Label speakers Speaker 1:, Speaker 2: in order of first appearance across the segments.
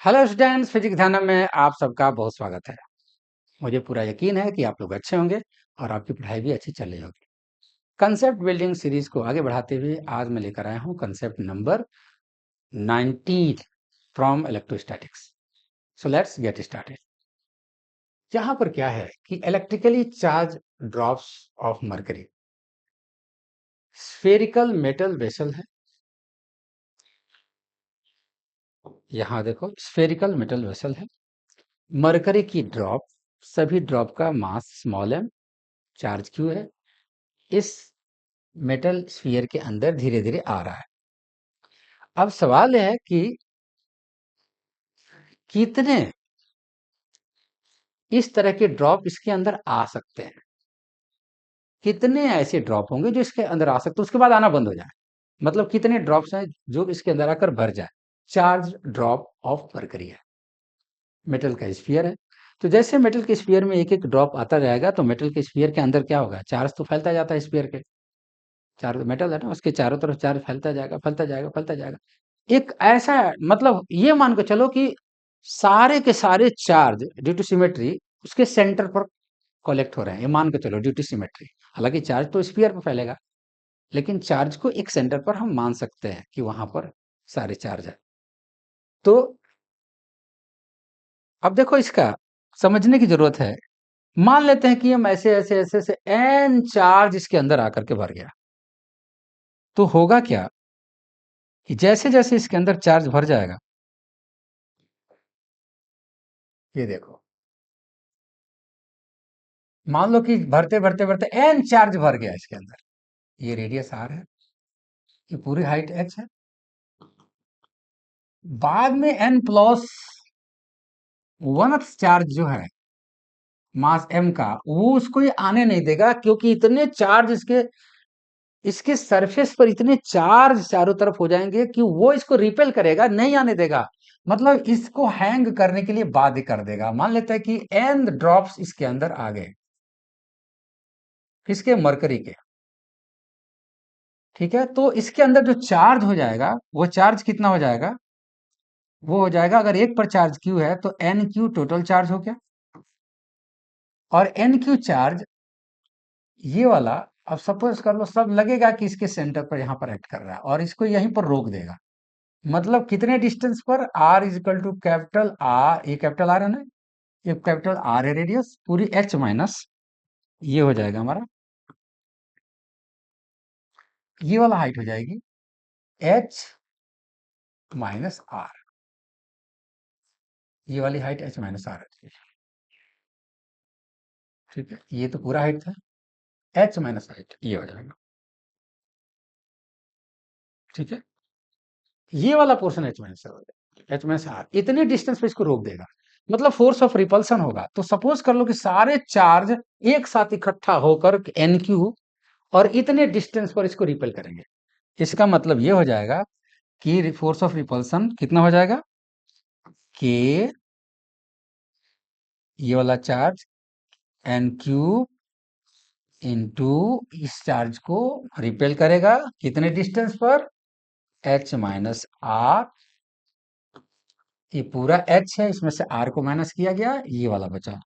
Speaker 1: Hello students, physics ध्यानम में आप सबका बहुत स्वागत है। मुझे पूरा यकीन है कि आप लोग अच्छे होंगे और आपकी पढ़ाई भी अच्छी चल रही होगी। कंसेप्ट बिल्डिंग सीरीज को आगे बढ़ाते हुए आज मैं लेकर आया हूँ concept number 19 from electrostatics. So let's get started. यहाँ पर क्या है कि electrically charge drops of mercury, spherical metal vessel है। यहाँ देखो, स्फेरिकल मेटल वेसल है, मरकरी की ड्रॉप, सभी ड्रॉप का mass small m, charge q है, इस मेटल स्फीयर के अंदर धीरे धीरे आ रहा है। अब सवाल यह है कि कितने इस तरह के ड्रॉप इसके अंदर आ सकते हैं, कितने ऐसे ड्रॉप होंगे जो इसके अंदर आ सकते हैं उसके बाद आना बंद हो जाए। मतलब कितने ड्रॉप्स हैं जो इसके अंदर आकर भर जाए। चार्ज ड्रॉप ऑफ मरकरी है, मेटल का स्फीयर है। तो जैसे मेटल के स्फीयर में एक एक ड्रॉप आता जाएगा तो मेटल के स्फीयर के अंदर क्या होगा, चार्ज तो फैलता जाता है स्फीयर के, चार्ज मेटल है ना, उसके चारों तरफ चार्ज फैलता जाएगा फैलता जाएगा फैलता जाएगा। एक ऐसा, मतलब ये मान के चलो कि सारे के सारे चार्ज ड्यू टू सिमेट्री उसके सेंटर पर कलेक्ट हो रहे हैं, ये मान के चलो ड्यू टू सिमेट्री। हालांकि चार्ज तो स्फीयर पर फैलेगा, लेकिन चार्ज को एक सेंटर पर हम मान सकते हैं कि वहां पर सारे चार्ज है। तो अब देखो, इसका समझने की जरूरत है। मान लेते हैं कि हम ऐसे ऐसे ऐसे ऐसे एन चार्ज इसके अंदर आकर के भर गया, तो होगा क्या कि जैसे जैसे इसके अंदर चार्ज भर जाएगा, ये देखो, मान लो कि भरते भरते भरते एन चार्ज भर गया इसके अंदर, ये रेडियस आर है, ये पूरी हाइट एच है। बाद में एन प्लस वन चार्ज जो है मास एम का, वो उसको ये आने नहीं देगा, क्योंकि इतने चार्ज इसके इसके सरफेस पर इतने चार्ज चारों तरफ हो जाएंगे कि वो इसको रिपेल करेगा, नहीं आने देगा। मतलब इसको हैंग करने के लिए बाध्य कर देगा। मान लेते हैं कि एन ड्रॉप्स इसके अंदर आ गए, किसके, मरकरी के। ठीक है, तो इसके अंदर जो चार्ज हो जाएगा वो चार्ज कितना हो जाएगा, वो हो जाएगा, अगर एक पर चार्ज क्यू है तो एन क्यू टोटल चार्ज हो गया। और एन क्यू चार्ज ये वाला, अब सपोज कर लो सब लगेगा कि इसके सेंटर पर यहां पर एक्ट कर रहा है और इसको यहीं पर रोक देगा। मतलब कितने डिस्टेंस पर, R is equal to capital R, ये कैपिटल आर है ना, ये कैपिटल आर है रेडियस, पूरी एच माइनस ये हो जाएगा हमारा, ये वाला हाइट हो जाएगी एच माइनस आर, ये वाली हाइट एच माइनस आर है। ठीक है, ये तो पूरा हाइट था, एच माइनस हाइट ये हो जाएगा। ठीक है, ये वाला पोर्शन एच माइनस हो जाएगा, एच माइनस आर इतने डिस्टेंस पे इसको रोक देगा। मतलब फोर्स ऑफ रिपल्सन होगा। तो सपोज कर लो कि सारे चार्ज एक साथ इकट्ठा होकर एन क्यू और इतने डिस्टेंस पर इसको रिपेल करेंगे। इसका मतलब ये हो जाएगा कि फोर्स ऑफ रिपल्सन कितना हो जाएगा, के ये वाला चार्ज एन क्यू इंटू इस चार्ज को रिपेल करेगा कितने डिस्टेंस पर, एच माइनस आर, ये पूरा एच है, इसमें से आर को माइनस किया गया, ये वाला बचा,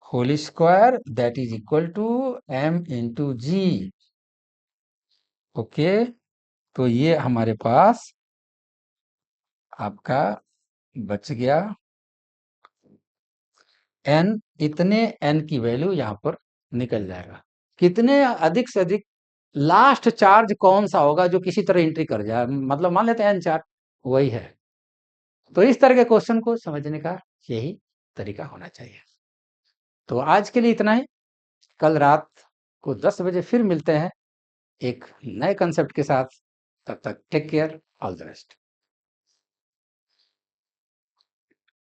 Speaker 1: whole square that is equal to M into G. Okay, तो ये हमारे पास आपका बच गया एन, इतने एन की वैल्यू यहां पर निकल जाएगा। कितने अधिक से अधिक लास्ट चार्ज कौन सा होगा जो किसी तरह एंट्री कर जाए, मतलब मान लेते हैं एन चार्ज, वही है। तो इस तरह के क्वेश्चन को समझने का यही तरीका होना चाहिए। तो आज के लिए इतना ही। कल रात को 10 बजे फिर मिलते हैं एक नए कंसेप्ट के साथ। तब तक take care, all the best.